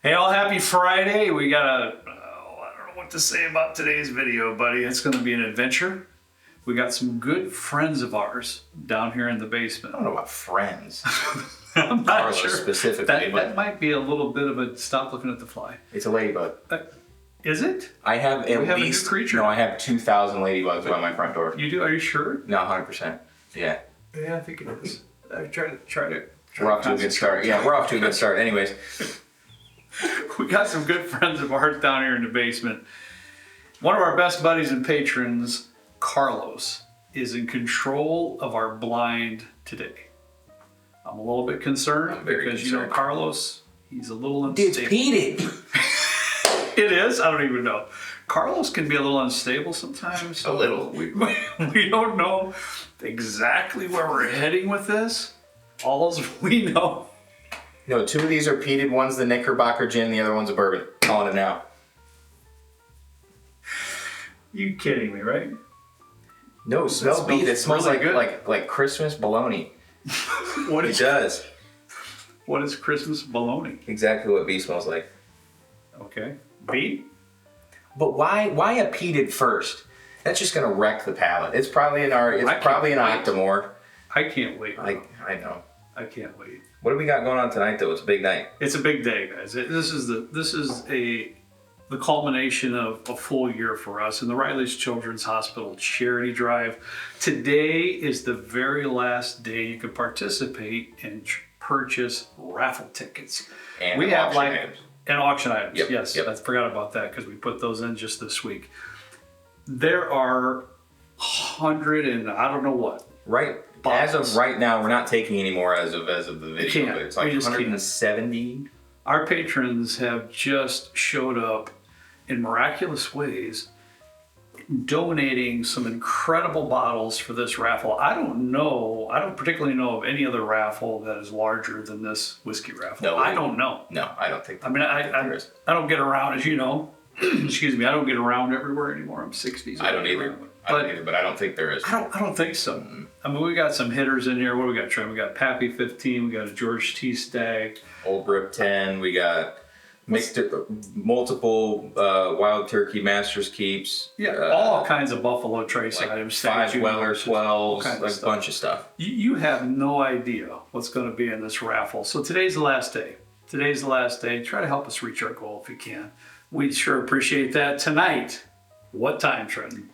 Hey, all happy Friday. We got I don't know what to say about today's video, buddy. It's going to be an adventure. We got some good friends of ours down here in the basement. I don't know about friends. I'm not Carlos sure. specifically. That might be a little bit of a, stop looking at the fly. It's a ladybug. Is it? I have We at have a new least, creature. no, I have 2,000 ladybugs by my front door. You do? Are you sure? No, 100%. Yeah. Yeah, I think it is. I try to. We're off to a good start. Yeah, we're off to a good start. Anyways. We got some good friends of ours down here in the basement. One of our best buddies and patrons, Carlos, is in control of our blind today. I'm a little bit concerned because, you know, Carlos, he's a little unstable. It's heated. It is? I don't even know. Carlos can be a little unstable sometimes. A little. We don't know exactly where we're heading with this. All we know. No, 2 of these are peated. One's the Knickerbocker gin, the other one's a bourbon. Calling it now. You kidding me, right? No, it smells beet. It smells really like Christmas bologna. What It does. What is Christmas bologna? Exactly what beet smells like. Okay. Beet? But why a peated first? That's just gonna wreck the palate. It's probably an Octomore. I can't wait. I know. I can't wait. What do we got going on tonight though? It's a big night. It's a big day, guys. This is the culmination of a full year for us in the Riley's Children's Hospital charity drive. Today is the very last day you can participate and purchase raffle tickets. And we have auction items. And auction items. Yep, Yes, yep. I forgot about that because we put those in just this week. There are 100 and I don't know what. Right. Bottles. As of right now, we're not taking any more as of the video. Can't. But it's like We just 170. Our patrons have just showed up in miraculous ways, donating some incredible bottles for this raffle. I don't particularly know of any other raffle that is larger than this whiskey raffle. No, I don't know. No, I don't think. I mean, I don't get around, as you know. Excuse me, I don't get around everywhere anymore. I'm 60s. I don't either. But I don't think there is. I don't think so. Mm-hmm. I mean, we got some hitters in here. What do we got, Trent? We got Pappy 15. We got a George T. Stagg. Old Rip 10. We got multiple Wild Turkey Masters Keeps. Yeah, all kinds of Buffalo Trace items. 5 Weller 12s, like a bunch of stuff. You have no idea what's going to be in this raffle. So today's the last day. Today's the last day. Try to help us reach our goal if you can. We'd sure appreciate that. Tonight, what time, Trenton?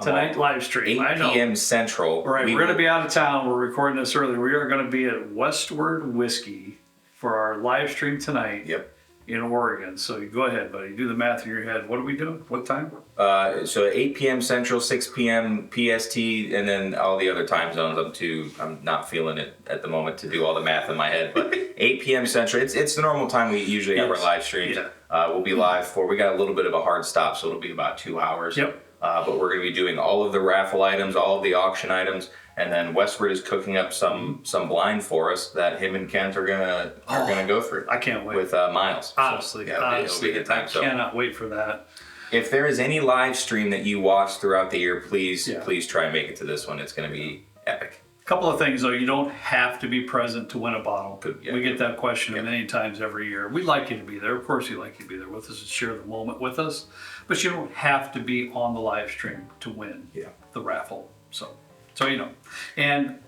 Tonight, live stream. 8 p.m. Central. All right, we're going to be out of town. We're recording this early. We are going to be at Westward Whiskey for our live stream tonight. Yep. In Oregon. So you go ahead, buddy. Do the math in your head. What are we doing? What time? So 8 p.m. Central, 6 p.m. PST, and then all the other time zones I'm not feeling it at the moment to do all the math in my head, but 8 p.m. Central, it's the normal time we usually have our live streams. Yeah. We'll be live we got a little bit of a hard stop, so it'll be about 2 hours. Yep. But we're going to be doing all of the raffle items, all of the auction items, and then Westward is cooking up some blind for us that him and Kent are gonna go through. I can't wait. With Miles. Honestly, So, yeah, it'll be a good time. I cannot wait for that. If there is any live stream that you watch throughout the year, please try and make it to this one. It's going to be epic. A couple of things though, you don't have to be present to win a bottle. We get that question many times every year. We'd like you to be there. Of course we'd like you to be there with us and share the moment with us. But you don't have to be on the live stream to win the raffle. So you know. And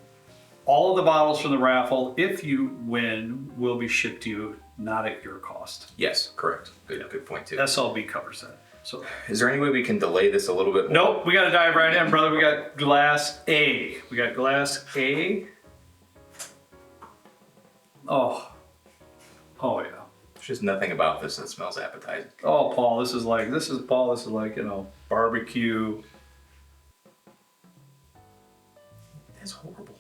all of the bottles from the raffle, if you win, will be shipped to you, not at your cost. Yes, correct. Good point too. SLB covers that. So, is there any way we can delay this a little bit more? Nope, we got to dive right in, brother. We got glass A. Oh yeah. There's just nothing about this that smells appetizing. Oh, Paul, this is like, you know, barbecue. That's horrible.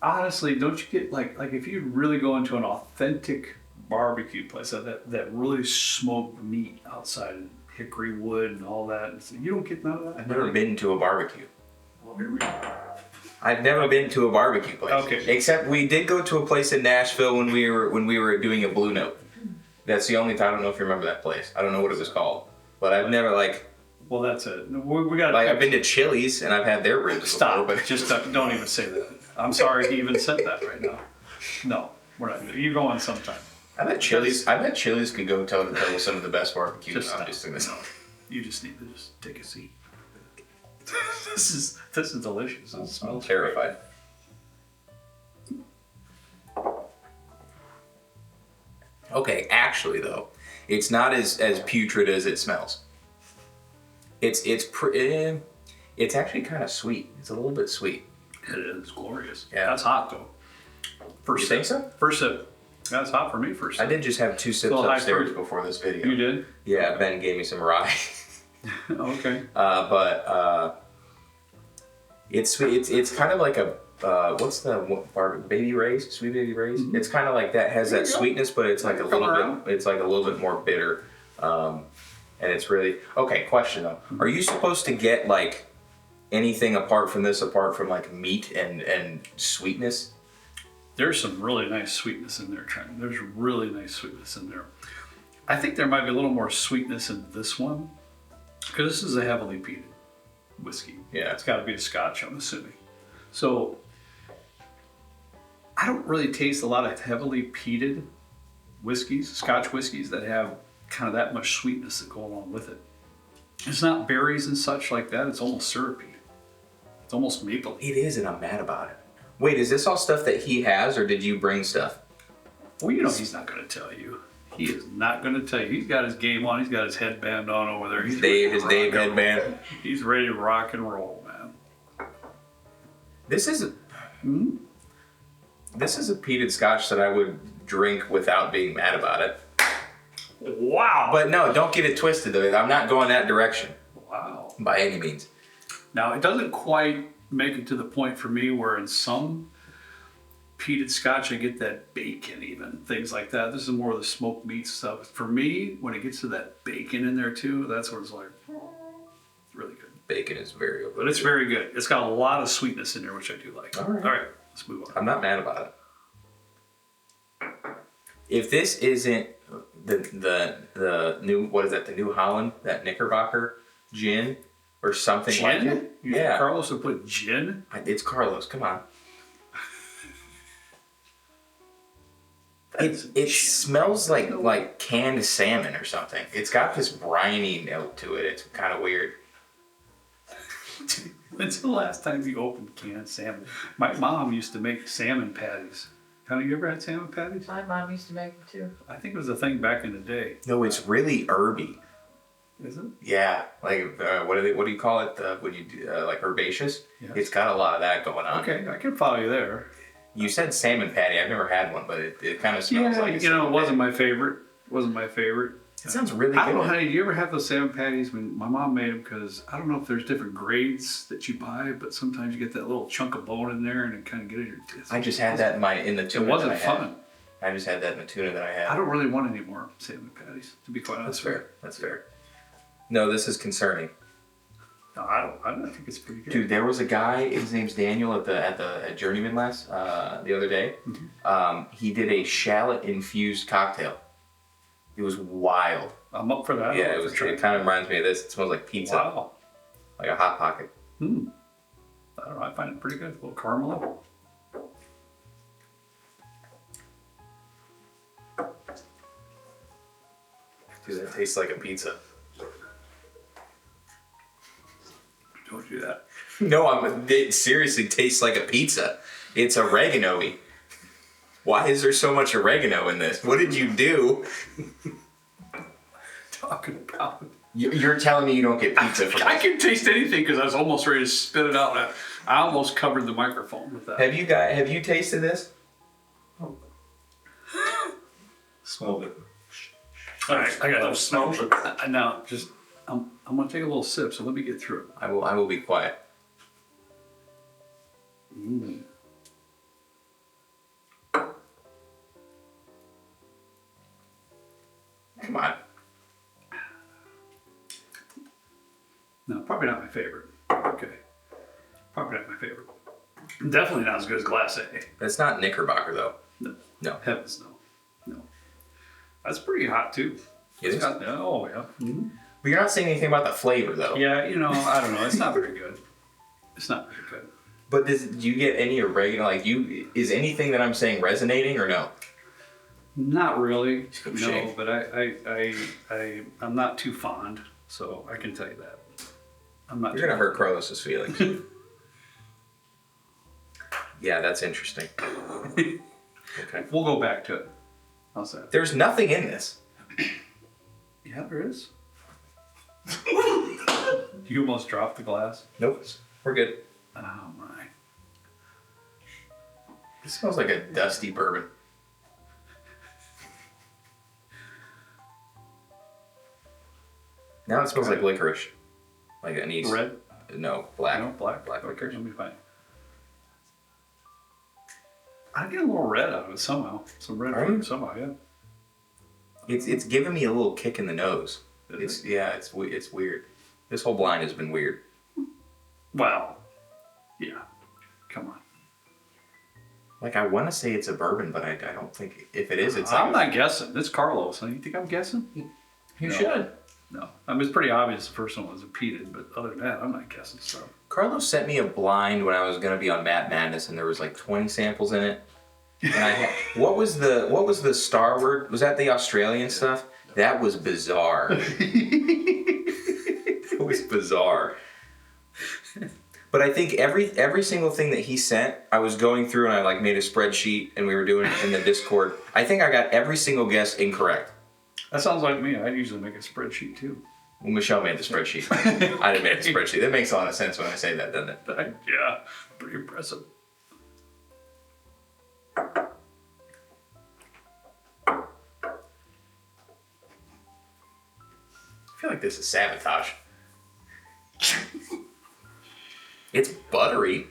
Honestly, don't you get like if you really go into an authentic barbecue place that really smoked meat outside and hickory wood and all that, you don't get none of that? I've never been to a barbecue. Well, here we go. I've never been to a barbecue place. Okay. Except we did go to a place in Nashville when we were doing a Blue Note. That's the only time. I don't know if you remember that place. I don't know what it was called, but I've never Well, that's it. We got. I've been to Chili's and I've had their ribs. Stop. Before, but Just don't even say that. I'm sorry he even said that right now. No. We're not. You go on sometime. I bet Chili's could go toe to toe with some of the best barbecue. Just I'm just thinking You just need to just take a seat. This is delicious. It smells I'm terrified. Okay, actually though, it's not as putrid as it smells. It's actually kind of sweet. It's a little bit sweet. It is glorious. Yeah. That's hot though. First You sip. think so? First sip. That's hot for me. First sip. I did just have 2 sips Little high upstairs fruit. before this video. You did? Yeah, Ben gave me some rye. Okay. It's sweet. It's kind of like a baby raised, sweet baby raised. Mm-hmm. It's kind of like that, has that sweetness, but it's like a Come little around. bit. It's like a little bit more bitter. And it's really okay. Question though: are you supposed to get like anything apart from like meat and sweetness? There's some really nice sweetness in there, Trent. There's really nice sweetness in there. I think there might be a little more sweetness in this one because this is a heavily peated whiskey. Yeah. It's got to be a Scotch, I'm assuming. So I don't really taste a lot of heavily peated whiskeys, Scotch whiskeys that have kind of that much sweetness that go along with it. It's not berries and such like that. It's almost syrupy. It's almost mapley. It is, and I'm mad about it. Wait, is this all stuff that he has, or did you bring stuff? Well, you know he's not going to tell you. He is not going to tell you. He's got his game on. He's got his headband on over there. He's His Dave headband. He's ready to rock and roll, man. This is a peated Scotch that I would drink without being mad about it. Wow. But no, don't get it twisted though. I'm not going that direction Wow. by any means. Now, it doesn't quite make it to the point for me where in some peated Scotch I get that bacon even, things like that. This is more of the smoked meat stuff. For me, when it gets to that bacon in there too, that's where it's like, it's really good. Bacon is very But it's very good. It's got a lot of sweetness in there, which I do like. All right. Let's move on. I'm not mad about it. If this isn't the new, what is that, the New Holland, that Knickerbocker gin or something like Gin? it? You think Carlos would put gin? It's Carlos, come on. That's It smells like canned salmon or something. It's got this briny note to it. It's kind of weird. When's the last time you opened canned salmon? My mom used to make salmon patties. Have you ever had salmon patties? My mom used to make them too. I think it was a thing back in the day. No, it's really herby. Is it? Yeah, like what do you call it when you do like herbaceous? Yes. It's got a lot of that going on. Okay, I can follow you there. You said salmon patty. I've never had one, but it kind of smells like. it wasn't my favorite. Wasn't my favorite. It sounds really I good. don't know. Did you ever have those salmon patties when my mom made them? Because I don't know if there's different grades that you buy, but sometimes you get that little chunk of bone in there and it kind of get in your teeth. I just had that in the tuna. It wasn't that I had. fun. I just had that in the tuna that I had. I don't really want any more salmon patties, to be quite honest. That's fair. That's fair. No, this is concerning. No, I don't think it's pretty good. Dude, there was a guy. His name's Daniel at Journeyman the other day. Mm-hmm. He did a shallot infused cocktail. It was wild. I'm up for that. Yeah, it kind of reminds me of this. It smells like pizza. Wow. Like a Hot Pocket. I don't know. I find it pretty good. A little caramel. Dude, that tastes like a pizza. Don't do that. No, it seriously tastes like a pizza. It's oregano-y. Why is there so much oregano in this? What did you do? Talking about. You're telling me you don't get pizza from I this? can taste anything because I was almost ready to spit it out. I almost covered the microphone with that. Have you tasted this? Smelled it. All right, I got Oh, to smelled it. Now, just I'm gonna take a little sip. So let me get through it. I will be quiet. Come on. No, probably not my favorite. Okay, probably not my favorite. Definitely not as good as Glass A. That's not Knickerbocker though. No. Heavens no. That's pretty hot too. It is? Oh yeah. Mm-hmm. But you're not saying anything about the flavor though. Yeah, I don't know. It's not very good. It's not very good. But do you get any oregano? Is anything that I'm saying resonating or no? Not really. Scoop No, shake. but I'm not too fond, so I can tell you that. I'm not. You're gonna hurt Carlos's feelings. Yeah, that's interesting. Okay. We'll go back to it. How's that? There's nothing in this. Yeah, there is. You almost dropped the glass. Nope. We're good. Oh my. This smells like a dusty bourbon. Now it smells like licorice. Like it needs Red? No, black. No, black. Black Okay, licorice. let me find. I get a little red out of it somehow. Some red Are fruit you? somehow, yeah. It's giving me a little kick in the nose. Is It's weird. This whole blind has been weird. Wow. Yeah. Come on. Like I want to say it's a bourbon, but I don't think if it is, it's. I'm like not guessing. It's Carlos. You think I'm guessing? You No. should. No. I mean, it's pretty obvious the first one was repeated, but other than that, I'm not guessing stuff. Carlos sent me a blind when I was gonna be on Matt Madness, and there was like 20 samples in it. And what was the star word? Was that the Australian stuff? That was bizarre. It was bizarre. But I think every single thing that he sent, I was going through and I like made a spreadsheet and we were doing it in the Discord. I think I got every single guess incorrect. That sounds like me. I usually make a spreadsheet too. Well, Michelle made the spreadsheet. I didn't make the spreadsheet. That makes a lot of sense when I say that, doesn't it? Yeah. Pretty impressive. I feel like this is sabotage. It's buttery.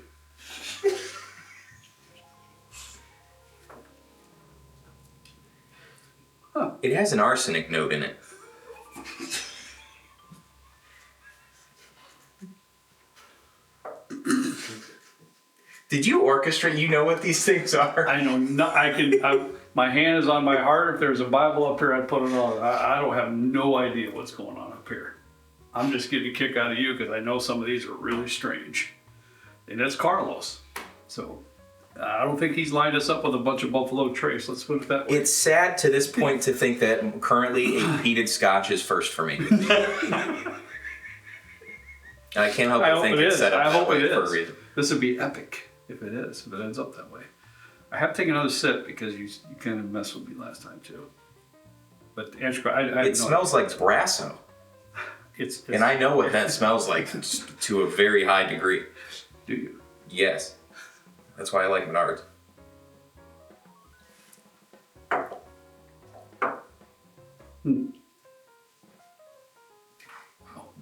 Huh. It has an arsenic note in it. Did you orchestrate? You know what these things are? I know. My hand is on my heart. If there's a Bible up here, I'd put it on. I don't have no idea what's going on up here. I'm just getting a kick out of you because I know some of these are really strange. And that's Carlos. So I don't think he's lined us up with a bunch of Buffalo Trace. Let's put it that way. It's sad to this point to think that currently a peated scotch is first for me. And I can't help I but hope think it it's is. set up I that hope way it for a is. reason. This would be epic if it is, if it ends up that way. I have taken another sip because you kind of messed with me last time too. But Andrew, It smells like Brasso. It's And I know what that smells like to a very high degree. Do you? Yes. That's why I like Menards.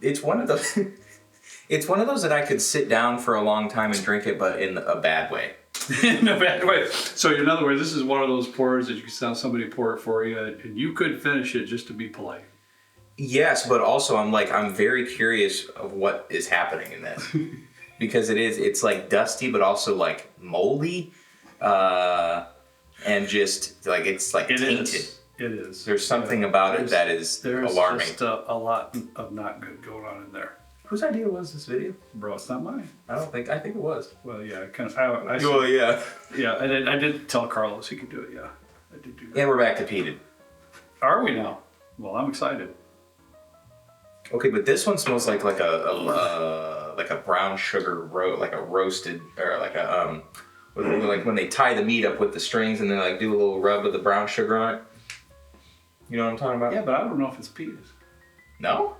It's one of those. It's one of those that I could sit down for a long time and drink it, but in a bad way. In a bad way. So in other words, this is one of those pours that you can have somebody pour it for you, and you could finish it just to be polite. Yes, but also I'm very curious of what is happening in this. Because it's like dusty, but also like moldy. And just like, it's like tainted. It is. There's something about it that is alarming. There's just a lot of not good going on in there. Whose idea was this video? Bro, it's not mine. I think it was. Well, yeah, Well, yeah. Yeah, I did tell Carlos he could do it, yeah. I did do that. And we're back to peated. Are we now? Well, I'm excited. Okay, but this one smells like a brown sugar like a roasted or like a like when they tie the meat up with the strings and then like do a little rub of the brown sugar on it. You know what I'm talking about? Yeah, but I don't know if it's peated. No?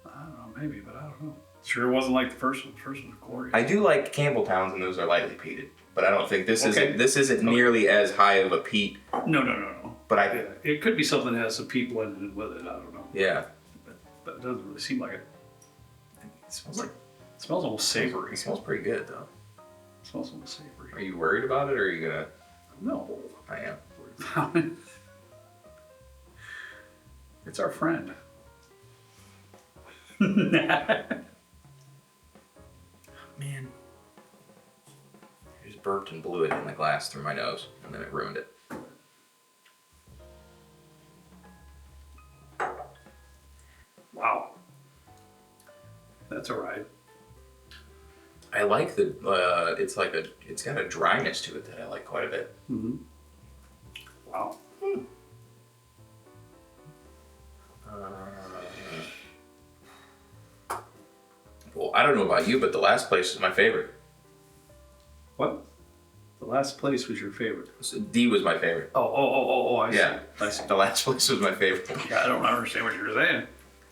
I don't know, maybe, but I don't know. Sure wasn't like the first one. The first one was glorious. I do like Campbelltowns and those are lightly peated, but I don't think this Okay. isn't nearly as high of a peat. No. But Yeah, it could be something that has some peat blended in with it. I don't know. Yeah. But it doesn't really seem like it. It smells almost savory. It smells pretty good though. It smells almost savory. Are you worried about it or are you gonna? No. I am. It's our friend. Man. I just burped and blew it in the glass through my nose, and then it ruined it. Wow. That's all right. I like the. It's got a dryness to it that I like quite a bit. Mm-hmm. Wow. Well, I don't know about you, but the last place is my favorite. What? The last place was your favorite? So D was my favorite. Oh, I see. Yeah, I see. the last place was my favorite. Yeah, I don't understand what you're saying.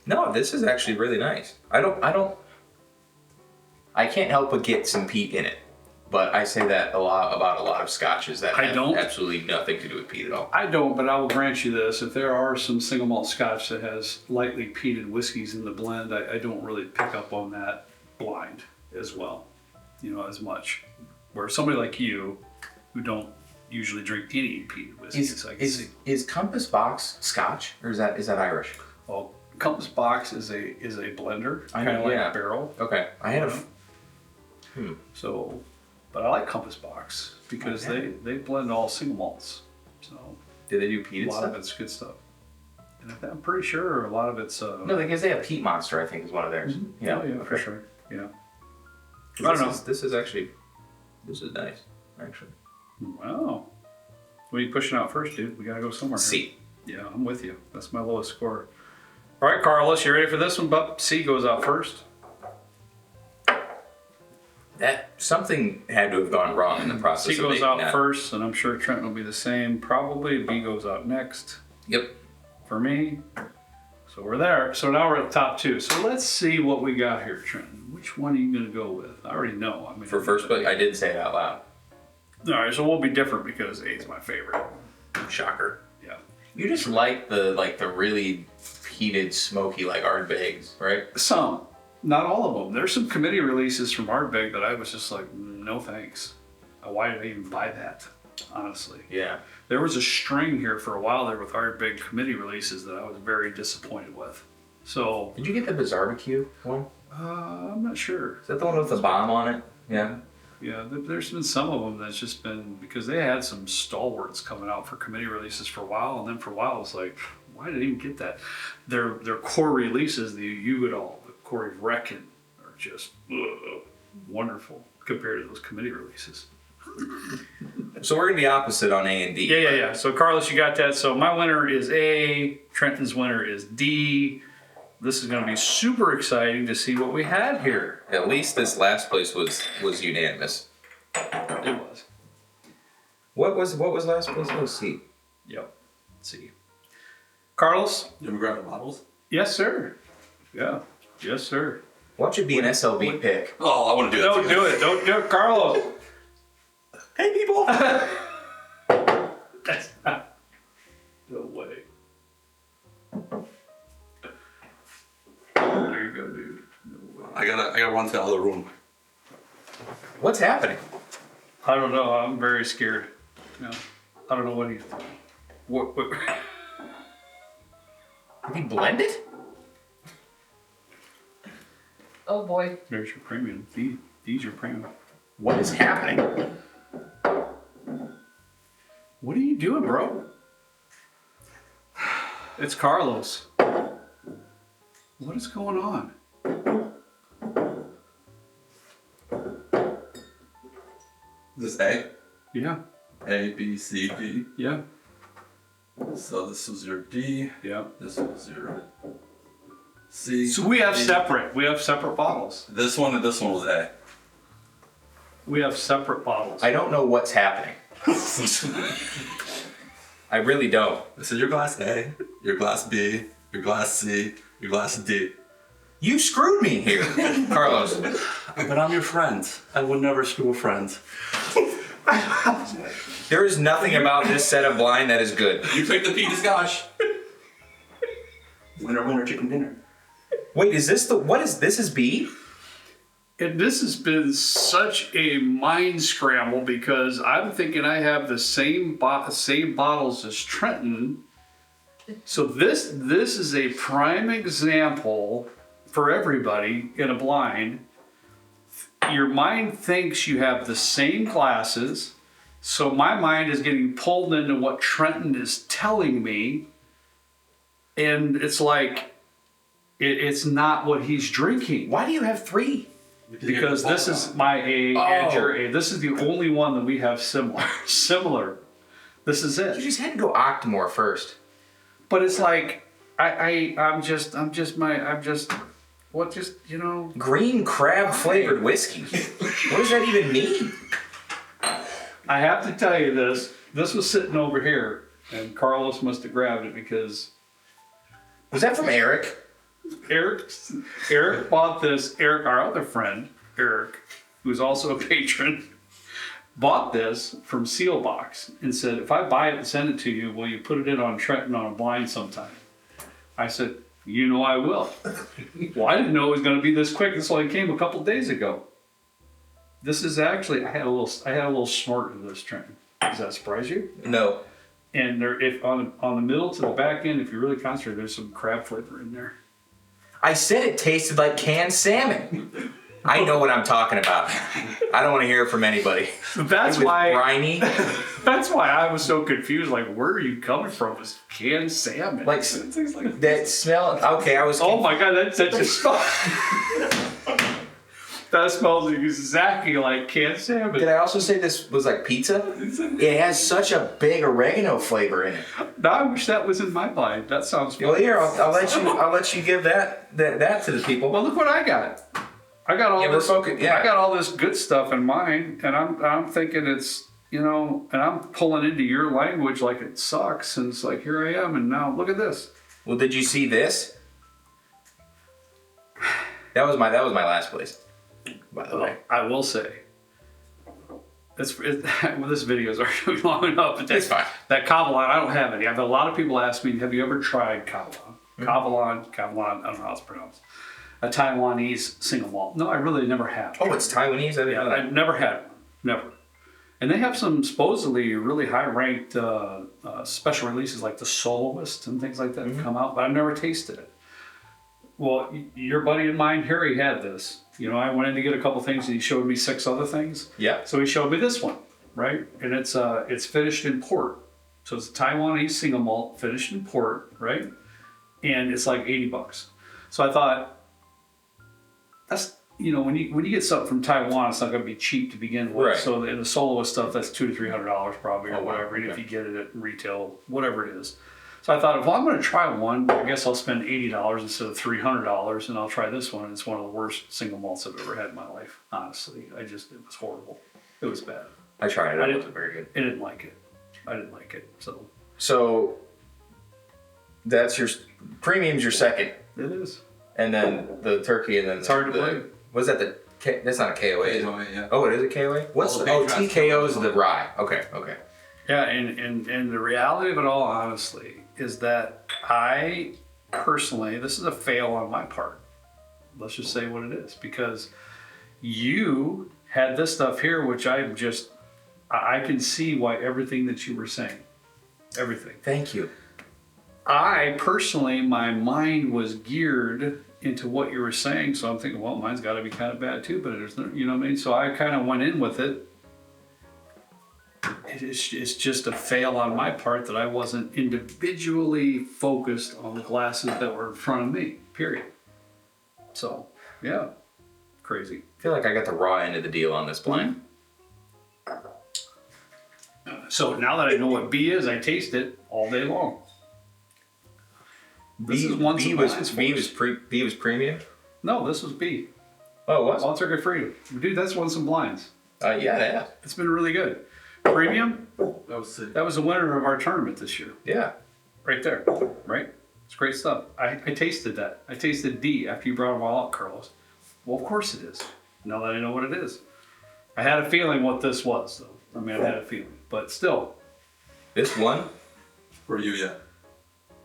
No, this is actually really nice. I can't help but get some peat in it. But I say that a lot about a lot of scotches that have absolutely nothing to do with peat at all. I don't, but I will grant you this. If there are some single malt scotch that has lightly peated whiskeys in the blend, I don't really pick up on that blind as well, as much. Where somebody like you, who don't usually drink any peated whiskeys, I can see. Is Compass Box Scotch, or is that Irish? Well, Compass Box is a blender, kind of like a barrel. Okay, I had So, but I like Compass Box because they blend all single malts. So do they do peated a lot stuff? of it's good stuff. And I'm pretty sure a lot of it's no, because they have Peat Monster. I think is one of theirs. Mm-hmm. Yeah, for sure. Yeah. I don't know. This is nice, actually. Wow. What are you pushing out first, dude? We gotta go somewhere. C. Yeah, I'm with you. That's my lowest score. All right, Carlos, you ready for this one? But C goes out first. That something had to have gone wrong in the process. C goes out first, and I'm sure Trenton will be the same. Probably B goes out next. Yep. For me. So we're there. So now we're at the top two. So let's see what we got here, Trenton. Which one are you going to go with? I already know. I mean, for first place, I did say it out loud. All right, so we'll be different because A is my favorite. Shocker. Yeah. You just like the really peated, smoky like Ardbegs, right? Some. Not all of them. There's some committee releases from Ardbeg that I was just like, no thanks. Why did I even buy that? Honestly. Yeah. There was a string here for a while there with Ardbeg committee releases that I was very disappointed with. So. Did you get the Bizarbecue one? I'm not sure. Is that the one with the bomb on it? Yeah. Yeah, there's been some of them that's just been, because they had some stalwarts coming out for committee releases for a while, and then for a while it's like, why did I even get that? Their core releases, the Ugadal, the Corey Reckon, are just wonderful compared to those committee releases. So we're going to be opposite on A and D. Yeah. So Carlos, you got that. So my winner is A, Trenton's winner is D. This is going to be super exciting to see what we had here. At least this last place was unanimous. It was. What was last place? Oh, C. Yep. C. Carlos? You ever grab the bottles? Yes, sir. Yeah. Yes, sir. Watch it be an SLB pick. Oh, I want to do that. Don't do it. Don't do it, Carlos. Hey, people! That's not. No way. There you go, dude. No way. I gotta run to the other room. What's happening? I don't know. I'm very scared. Yeah. I don't know what he's. What? Have you blended? Oh boy. There's your premium. These your premium. What is happening? What are you doing, bro? It's Carlos. What is going on? This is A. Yeah. A, B, C, D. Yeah. So this was your D. Yeah. This was your C. So we have D. separate. We have separate bottles. This one and this one was A. We have separate bottles. I don't know what's happening. I really don't. This is your glass A, your glass B, your glass C, your glass D. You screwed me here, Carlos. But I'm your friend. I would never screw a friend. There is nothing about this set of blind that is good. You picked the peated scotch. Winner, winner, chicken dinner. Wait, is this this is B? And this has been such a mind scramble because I'm thinking I have the same bottles as Trenton. So this is a prime example for everybody in a blind. Your mind thinks you have the same glasses, so my mind is getting pulled into what Trenton is telling me, and it's like it's not what he's drinking. Why do you have 3? Because this is my A and your A. This is the only one that we have similar. This is You it. just had to go Octomore first. But it's like, Green crab flavored whiskey. What does that even mean? I have to tell you this. This was sitting over here, and Carlos must have grabbed it because Was that from Eric? Eric bought this. Eric, our other friend, Eric, who's also a patron, bought this from Sealbox and said, if I buy it and send it to you, will you put it in on Trenton on a blind sometime? I said, you know I will. Well, I didn't know it was going to be this quick. This only came a couple days ago. This is actually, I had a little snort of this, Trenton. Does that surprise you? No. And there, if on the middle to the back end, if you really concentrate, there's some crab flavor in there. I said it tasted like canned salmon. I know what I'm talking about. I don't want to hear it from anybody. That's It was why. briny. That's why I was so confused. Like, where are you coming from? It's canned salmon. Like Things like that smell. Okay, I was. oh my god, that just smells. That smells exactly like canned salmon. Did I also say this was like pizza? It has such a big oregano flavor in it. Now I wish that was in my mind. That sounds fun. Well, here I'll let you give that to the people. Well, look what I got. I got all Yeah, this. we're focused, yeah. I got all this good stuff in mine, and I'm thinking it's, and I'm pulling into your language like it sucks, and it's like here I am, and now look at this. Well, did you see this? That was my last place. By the way, I will say, well, this video is already long enough. But it's fine. That Cavalon, I don't have any. I've had a lot of people ask me, have you ever tried Cavalon? Cavalon, I don't know how it's pronounced. A Taiwanese single malt. No, I really never have. Oh, it's Taiwanese. I didn't know that. I've never had one. Never. And they have some supposedly really high-ranked special releases like the Soloist and things like that have come out, but I've never tasted it. Well, your buddy of mine, Harry, had this. I went in to get a couple things and he showed me 6 other things. Yeah. So he showed me this one, right? And it's finished in port. So it's a Taiwanese single malt finished in port, right? And it's like $80. So I thought, that's, when you get something from Taiwan, it's not going to be cheap to begin with. Right. So in the Soloist stuff, that's $200 to $300 probably, or Oh, wow. whatever. And if Okay. you get it at retail, whatever it is. So I thought, if I'm going to try one, I guess I'll spend $80 instead of $300, and I'll try this one. It's one of the worst single malts I've ever had in my life. Honestly, it was horrible. It was bad. I tried it. I It didn't- wasn't very good. I didn't like it. So that's your premium's your second, It is. and then the turkey, and then It's hard to the, believe. Was that the? That's not a KOA. Is it? Anyway, yeah. Oh, it is a KOA. What's All the? the Oh, Patriots TKO is come the on. rye. Okay. Yeah, and the reality of it all, honestly, is that I personally, this is a fail on my part. Let's just say what it is, because you had this stuff here, which I can see why everything that you were saying, everything. Thank you. I personally, my mind was geared into what you were saying, so I'm thinking, well, mine's got to be kind of bad too, but there's no, you know what I mean? So I kind of went in with it. It's just a fail on my part that I wasn't individually focused on the glasses that were in front of me, period. So, yeah, crazy. I feel like I got the raw end of the deal on this blind. So now that I know what B is, I taste it all day long. This is one B was premium. No, this was B. Oh, it was. All Turkey Freedom. Dude, that's won some blinds. Yeah. It's been really good. Premium, That was sick. that was the winner of our tournament this year. Yeah. Right there, right? It's great stuff. I tasted that. I tasted D after you brought them all out, Carlos. Well, of course it is. Now that I know what it is. I had a feeling what this was, though. I had a feeling. But still. This one. Where you, yeah.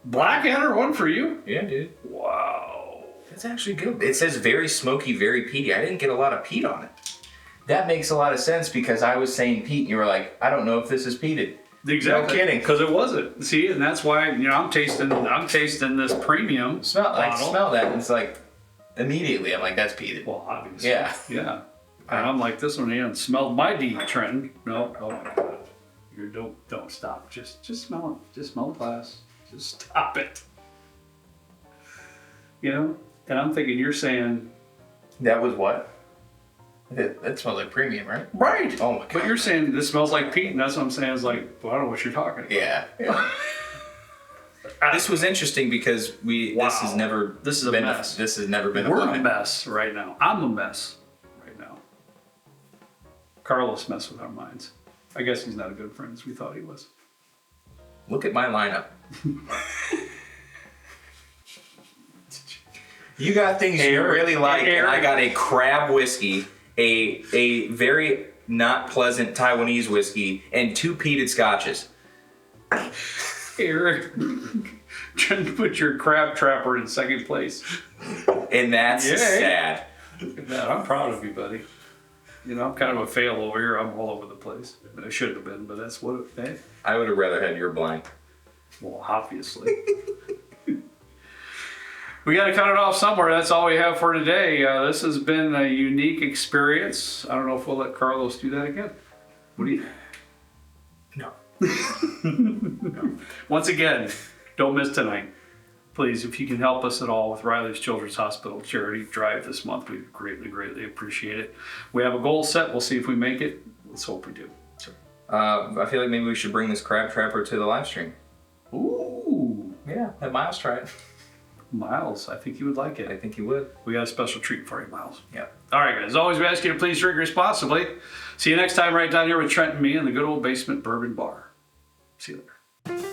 Blackadder, one for you? Yeah, dude. Wow. It's actually good. It says very smoky, very peaty. I didn't get a lot of peat on it. That makes a lot of sense because I was saying peat and you were like, I don't know if this is peated. Exactly. No kidding. Because it wasn't. See, and that's why, I'm tasting this premium bottle. Smell that and it's like, immediately I'm like, that's peated. Well, obviously. Yeah. Yeah. And I'm like, this one again smelled my D, Trenton. No, oh my God. Don't stop. Just smell it. Just smell the glass. Just stop it. And I'm thinking you're saying That was what? That smells like premium, right? Right. Oh my god. But you're saying this smells like Pete, and that's what I'm saying is like, well, I don't know what you're talking about. Yeah. This was interesting because Wow. this has never This is a mess. This has never been We're a a line. mess right now. I'm a mess right now. Carlos messed with our minds. I guess he's not a good friend as we thought he was. Look at my lineup. You got things you really like, and I got a crab whiskey, a very not pleasant Taiwanese whiskey, and 2 peated scotches. Eric, trying to put your crab trapper in second place. And that's Yay. sad. Look at that. I'm proud of you, buddy. You know, I'm kind of a fail over here. I'm all over the place. I shouldn't have been, but that's what it, hey. I would have rather had your blind. Well, obviously. We got to cut it off somewhere. That's all we have for today. This has been a unique experience. I don't know if we'll let Carlos do that again. What do you? No. No. Once again, don't miss tonight. Please, if you can help us at all with Riley's Children's Hospital charity drive this month, we greatly, greatly appreciate it. We have a goal set. We'll see if we make it. Let's hope we do. I feel like maybe we should bring this crab trapper to the live stream. Ooh, Yeah, let Miles try it. Miles, I think you would like I it. think he would. We got a special treat for you, Miles. Yeah. All right, guys. As always, we ask you to please drink responsibly. See you next time right down here with Trent and me in the good old basement bourbon bar. See you later.